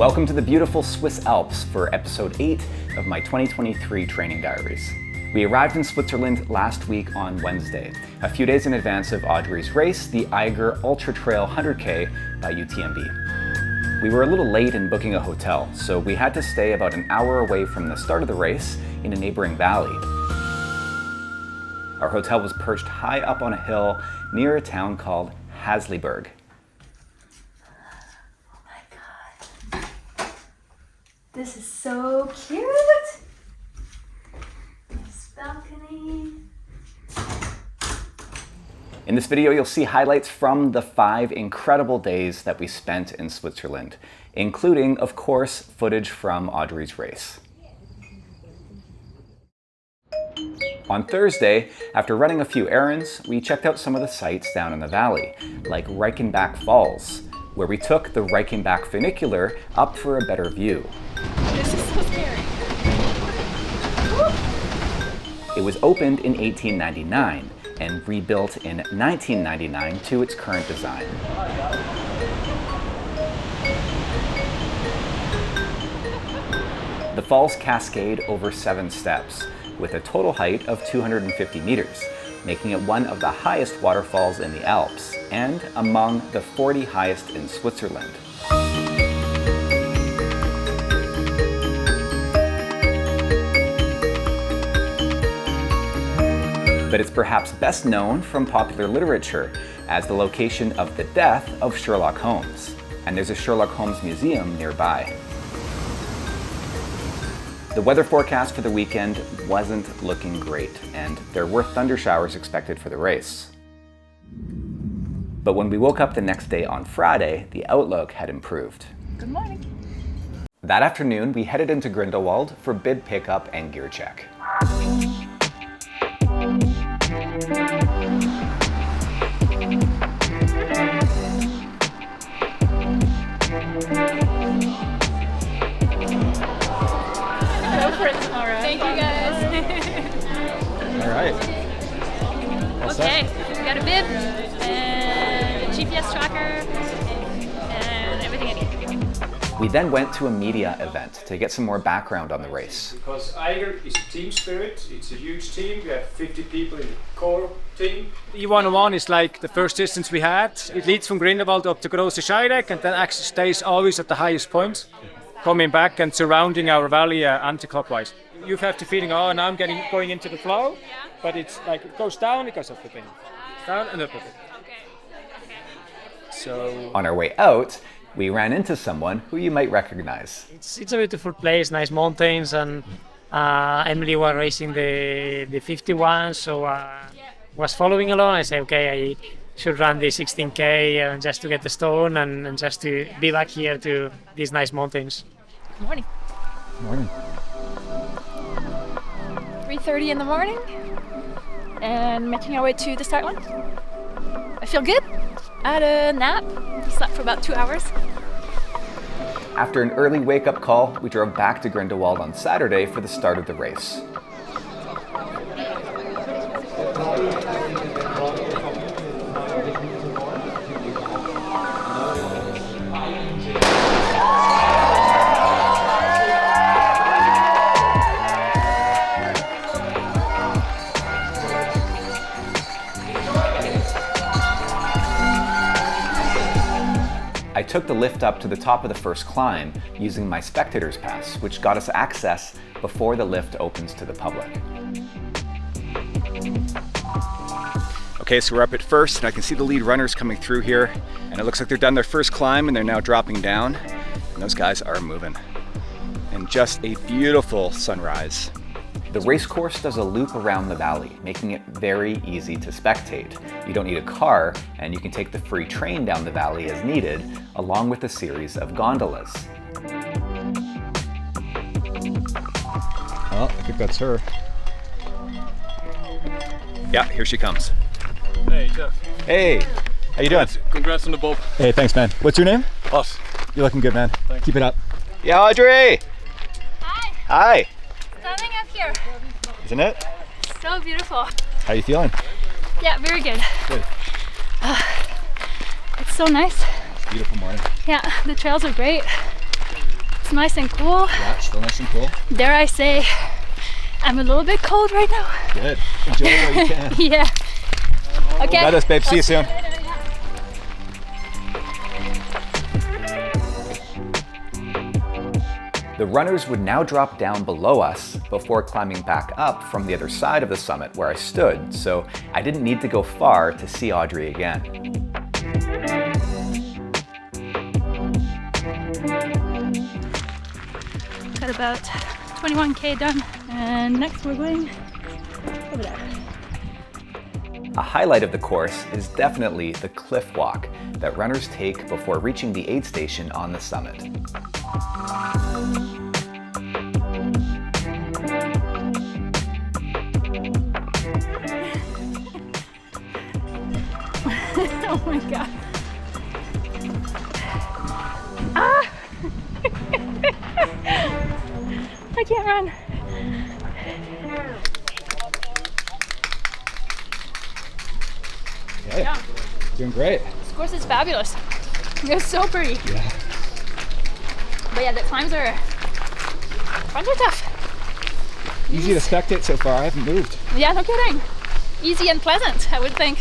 Welcome to the beautiful Swiss Alps for episode 8 of my 2023 training diaries. We arrived in Switzerland last week on Wednesday, a few days in advance of Audrey's race, the Eiger Ultra Trail 100K by UTMB. We were a little late in booking a hotel, so we had to stay about an hour away from the start of the race in a neighboring valley. Our hotel was perched high up on a hill near a town called Hasliberg. This is so cute! This balcony. In this video, you'll see highlights from the 5 incredible days that we spent in Switzerland, including, of course, footage from Audrey's race. On Thursday, after running a few errands, we checked out some of the sights down in the valley, like Reichenbach Falls, where we took the Reichenbach funicular up for a better view. This is so scary. It was opened in 1899 and rebuilt in 1999 to its current design. The falls cascade over 7 steps, with a total height of 250 meters, making it one of the highest waterfalls in the Alps and among the 40 highest in Switzerland. But it's perhaps best known from popular literature as the location of the death of Sherlock Holmes, and there's a Sherlock Holmes museum nearby. The weather forecast for the weekend wasn't looking great, and there were thunder showers expected for the race. But when we woke up the next day on Friday, the outlook had improved. Good morning. That afternoon, we headed into Grindelwald for bib pickup and gear check. Thank you guys. All right. Okay, we got a bib and a GPS tracker and everything I need. We then went to a media event to get some more background on the race. Because Eiger is a team spirit, it's a huge team, we have 50 people in the core team. E101 is like the first distance we had. It leads from Grindelwald up to Grosse Scheidegg and then actually stays always at the highest point, coming back and surrounding our valley anti-clockwise. You have the feeling, oh, now I'm going into the flow, but it's like it goes down, it goes up a bit. Down and up a bit. So On our way out, we ran into someone who you might recognize. It's a beautiful place, nice mountains, and Emily was racing the 51, so was following along. I said, okay, I should run the 16K just to get the stone and just to be back here to these nice mountains. Good morning. Morning. 3:30 in the morning and making our way to the start line. I feel good. I had a nap, slept for about 2 hours. After an early wake-up call, we drove back to Grindelwald on Saturday for the start of the race. I took the lift up to the top of the first climb using my spectator's pass, which got us access before the lift opens to the public. Okay, so we're up at first, and I can see the lead runners coming through here, and it looks like they're done their first climb and they're now dropping down, and those guys are moving. And just a beautiful sunrise. The race course does a loop around the valley, making it very easy to spectate. You don't need a car, and you can take the free train down the valley as needed, along with a series of gondolas. Well, I think that's her. Yeah, here she comes. hey Jeff, Hey, how you doing? congrats on the bob. Hey, thanks, man. What's your name? Us. You're looking good, man. Thanks. Keep it up. Yeah, Audrey! Hi, Hi! standing up here. Isn't it? So beautiful. How you feeling? Yeah, very good. Good. It's so nice. Beautiful morning. Yeah, the trails are great. It's nice and cool. Yeah, still nice and cool. Dare I say, I'm a little bit cold right now. Good. Enjoy it while you can. Yeah. Okay. Got this, babe. See you soon. The runners would now drop down below us before climbing back up from the other side of the summit where I stood, so I didn't need to go far to see Audrey again. Got about 21k done, and next we're going over there. A highlight of the course is definitely the cliff walk that runners take before reaching the aid station on the summit. Oh my god. Ah! I can't run. Okay. Yeah. Doing great. This course is fabulous. It's so pretty. Yeah. But yeah, the climbs are tough. Easy to spectate so far. I haven't moved. Yeah, no kidding. Easy and pleasant, I would think.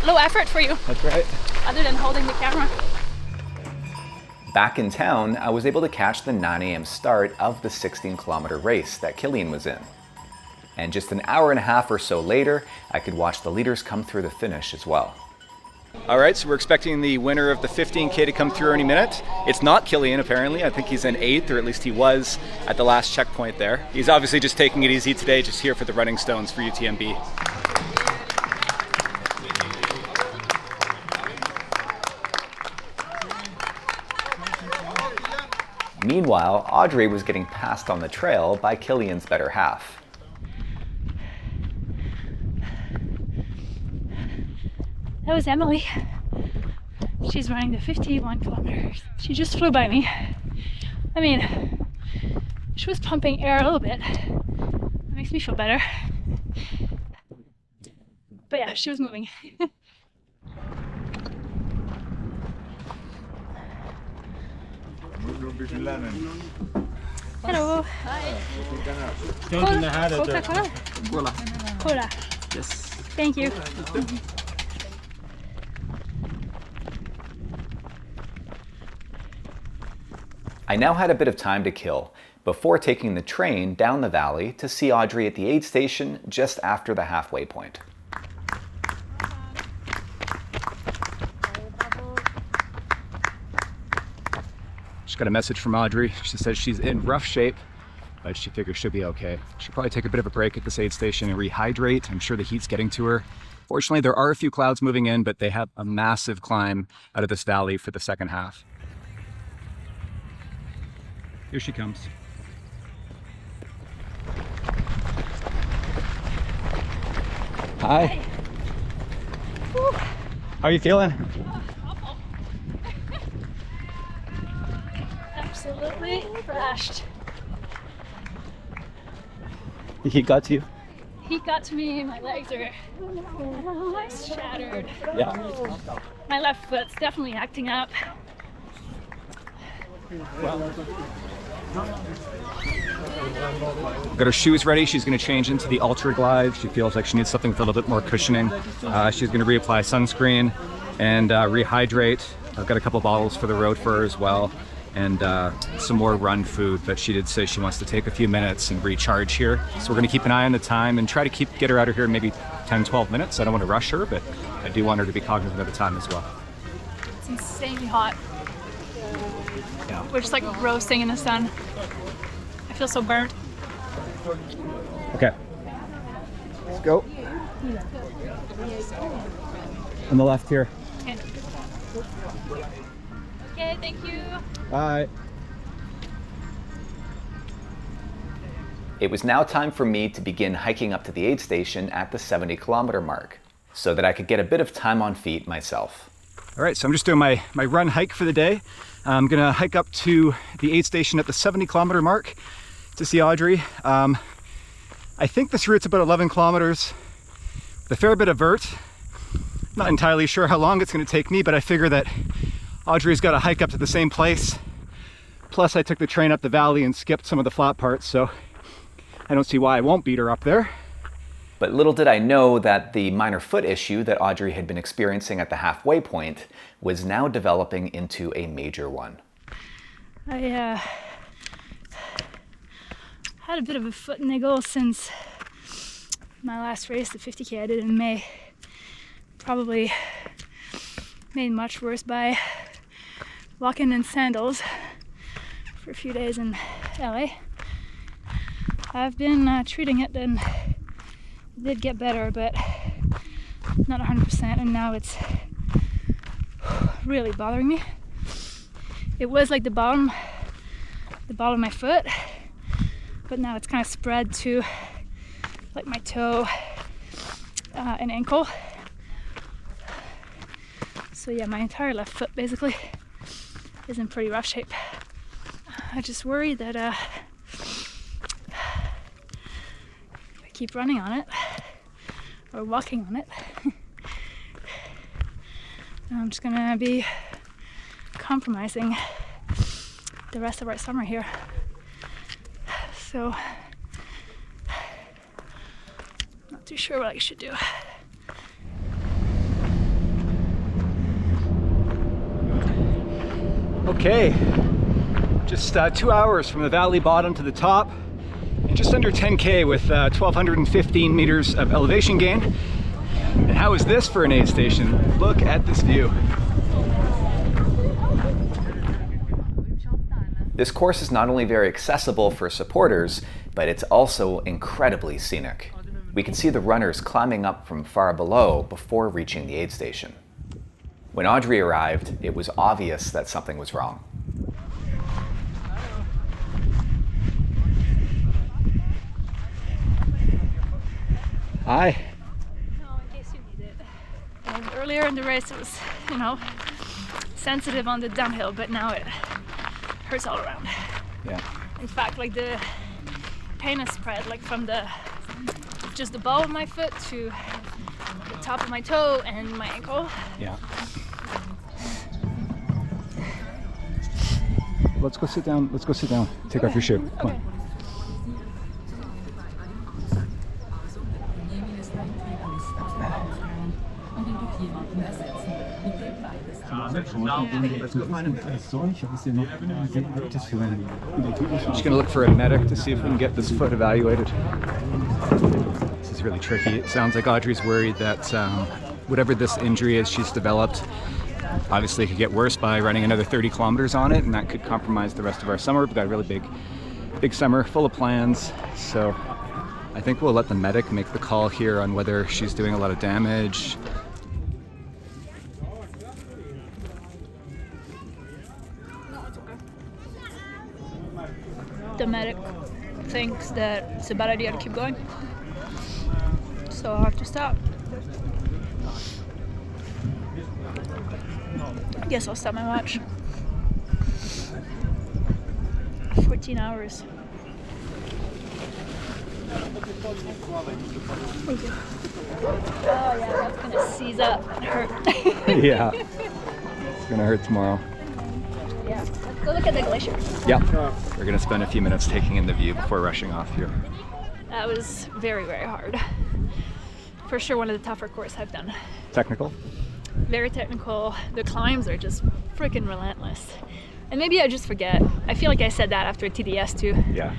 Low effort for you, That's right. other than holding the camera. Back in town, I was able to catch the 9 a.m. start of the 16-kilometer race that Killian was in. And just an hour and a half or so later, I could watch the leaders come through the finish as well. All right, so we're expecting the winner of the 15K to come through any minute. It's not Killian, apparently. I think he's in 8th, or at least he was at the last checkpoint there. He's obviously just taking it easy today, just here for the running stones for UTMB. Meanwhile, Audrey was getting passed on the trail by Killian's better half. That was Emily. She's running the 51 kilometers. She just flew by me. I mean, she was pumping air a little bit. It makes me feel better. But yeah, she was moving. Hello. Hi. Coca-Cola? Cola. Yes. Thank you. I now had a bit of time to kill before taking the train down the valley to see Audrey at the aid station just after the halfway point. Just got a message from Audrey. She says she's in rough shape, but she figures she'll be okay. She'll probably take a bit of a break at this aid station and rehydrate. I'm sure the heat's getting to her. Fortunately, there are a few clouds moving in, but they have a massive climb out of this valley for the second half. Here she comes. Hi. How are you feeling? Awful. Absolutely crashed. The heat got to you? He got to me, my legs are shattered. Yeah. My left foot's definitely acting up. Got her shoes ready. She's going to change into the Ultra Glide. She feels like she needs something with a little bit more cushioning. She's going to reapply sunscreen and rehydrate. I've got a couple bottles for the road for her as well, and some more run food, but she did say she wants to take a few minutes and recharge here. So we're going to keep an eye on the time and try to get her out of here in maybe 10-12 minutes. I don't want to rush her, but I do want her to be cognizant of the time as well. It's insanely hot. Yeah. We're just like roasting in the sun. I feel so burnt. Okay. Let's go. On the left here. Okay. Okay, thank you. Bye. It was now time for me to begin hiking up to the aid station at the 70-kilometer mark so that I could get a bit of time on feet myself. All right, so I'm just doing my run hike for the day. I'm gonna hike up to the aid station at the 70-kilometer mark to see Audrey. I think this route's about 11 kilometers with a fair bit of vert. Not entirely sure how long it's gonna take me, but I figure that Audrey's got to hike up to the same place Plus I took the train up the valley and skipped some of the flat parts, so I don't see why I won't beat her up there. But little did I know that the minor foot issue that Audrey had been experiencing at the halfway point was now developing into a major one. I had a bit of a foot niggle since my last race, the 50K I did in May. Probably made much worse by walking in sandals for a few days in LA. I've been treating it and it did get better, but not 100%, and now it's really bothering me. It was like the bottom of my foot, but now it's kind of spread to like my toe and ankle. So yeah, my entire left foot basically is in pretty rough shape. I just worry that if I keep running on it or walking on it, I'm just gonna be compromising the rest of our summer here. So not too sure what I should do. Okay, just 2 hours from the valley bottom to the top, and just under 10K with 1,215 meters of elevation gain. And how is this for an aid station? Look at this view. This course is not only very accessible for supporters, but it's also incredibly scenic. We can see the runners climbing up from far below before reaching the aid station. When Audrey arrived, it was obvious that something was wrong. Hi. No, in case you need it. And earlier in the race it was, sensitive on the downhill, but now it hurts all around. Yeah. In fact, like the pain has spread like from just the ball of my foot to the top of my toe and my ankle. Yeah. Let's go sit down. Let's go sit down. Take off your shoe. Come on. I'm just gonna look for a medic to see if we can get this foot evaluated. This is really tricky. It sounds like Audrey's worried that whatever this injury is she's developed, obviously it could get worse by running another 30 kilometers on it, and that could compromise the rest of our summer. We've got a really big summer full of plans, so I think we'll let the medic make the call here on whether she's doing a lot of damage. The medic thinks that it's a bad idea to keep going, so I'll have to stop. I guess I'll stop my watch. 14 hours. Thank you. Oh yeah, that's gonna seize up and hurt. Yeah, it's gonna hurt tomorrow. Yeah, let's go look at the glacier. Yeah, we're gonna spend a few minutes taking in the view before rushing off here. That was very, very hard. For sure one of the tougher courses I've done. Technical? Very technical. The climbs are just freaking relentless. And maybe I just forget. I feel like I said that after TDS too. Yeah.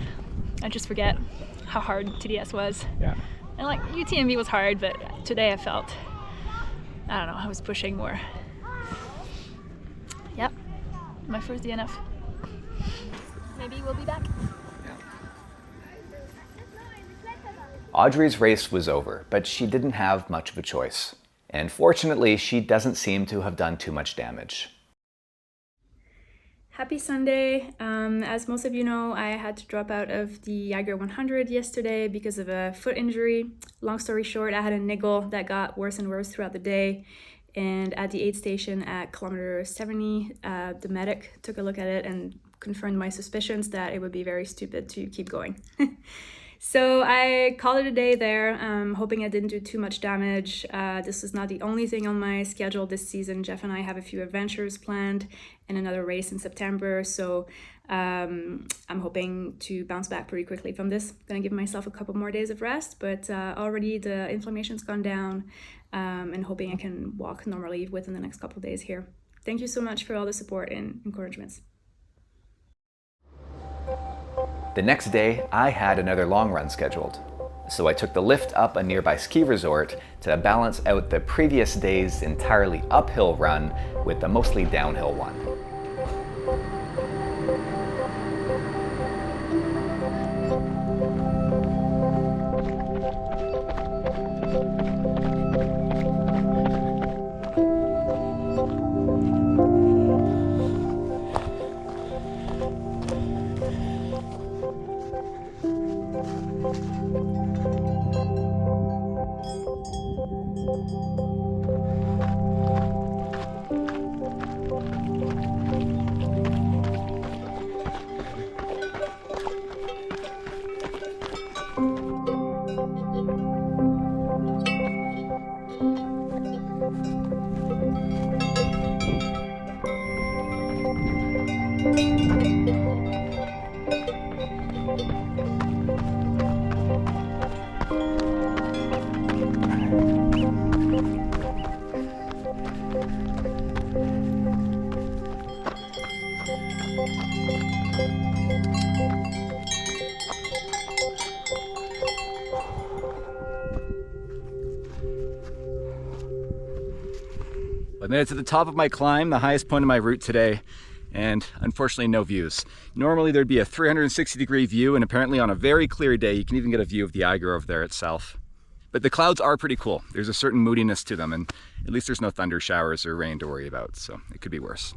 I just forget how hard TDS was. Yeah. And like UTMB was hard, but today I felt, I don't know, I was pushing more. Yep, my first DNF. Maybe we'll be back. Audrey's race was over, but she didn't have much of a choice. And fortunately, she doesn't seem to have done too much damage. Happy Sunday. As most of you know, I had to drop out of the Eiger 100 yesterday because of a foot injury. Long story short, I had a niggle that got worse and worse throughout the day. And at the aid station at kilometer 70, the medic took a look at it and confirmed my suspicions that it would be very stupid to keep going. So I called it a day there, hoping I didn't do too much damage. This is not the only thing on my schedule this season. Jeff and I have a few adventures planned and another race in September. So I'm hoping to bounce back pretty quickly from this. I'm gonna give myself a couple more days of rest, but already the inflammation's gone down, and hoping I can walk normally within the next couple of days here. Thank you so much for all the support and encouragements. The next day, I had another long run scheduled. So I took the lift up a nearby ski resort to balance out the previous day's entirely uphill run with the mostly downhill one. I made it to the top of my climb, the highest point of my route today, and unfortunately no views. Normally there'd be a 360-degree view, and apparently on a very clear day you can even get a view of the Eiger over there itself. But the clouds are pretty cool. There's a certain moodiness to them, and at least there's no thunder showers or rain to worry about, so it could be worse.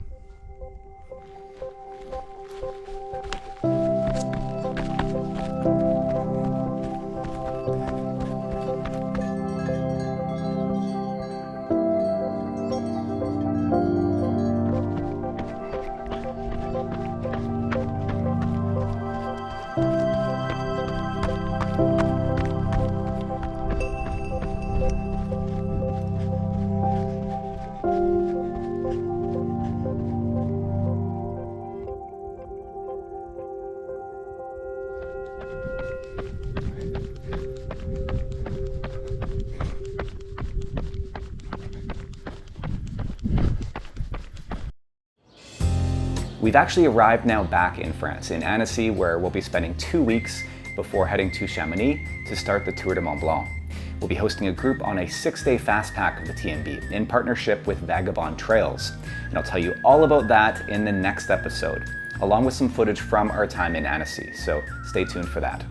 We've actually arrived now back in France, in Annecy, where we'll be spending 2 weeks before heading to Chamonix to start the Tour de Mont Blanc. We'll be hosting a group on a 6-day fast pack of the TMB in partnership with Vagabond Trails. And I'll tell you all about that in the next episode, along with some footage from our time in Annecy, so stay tuned for that.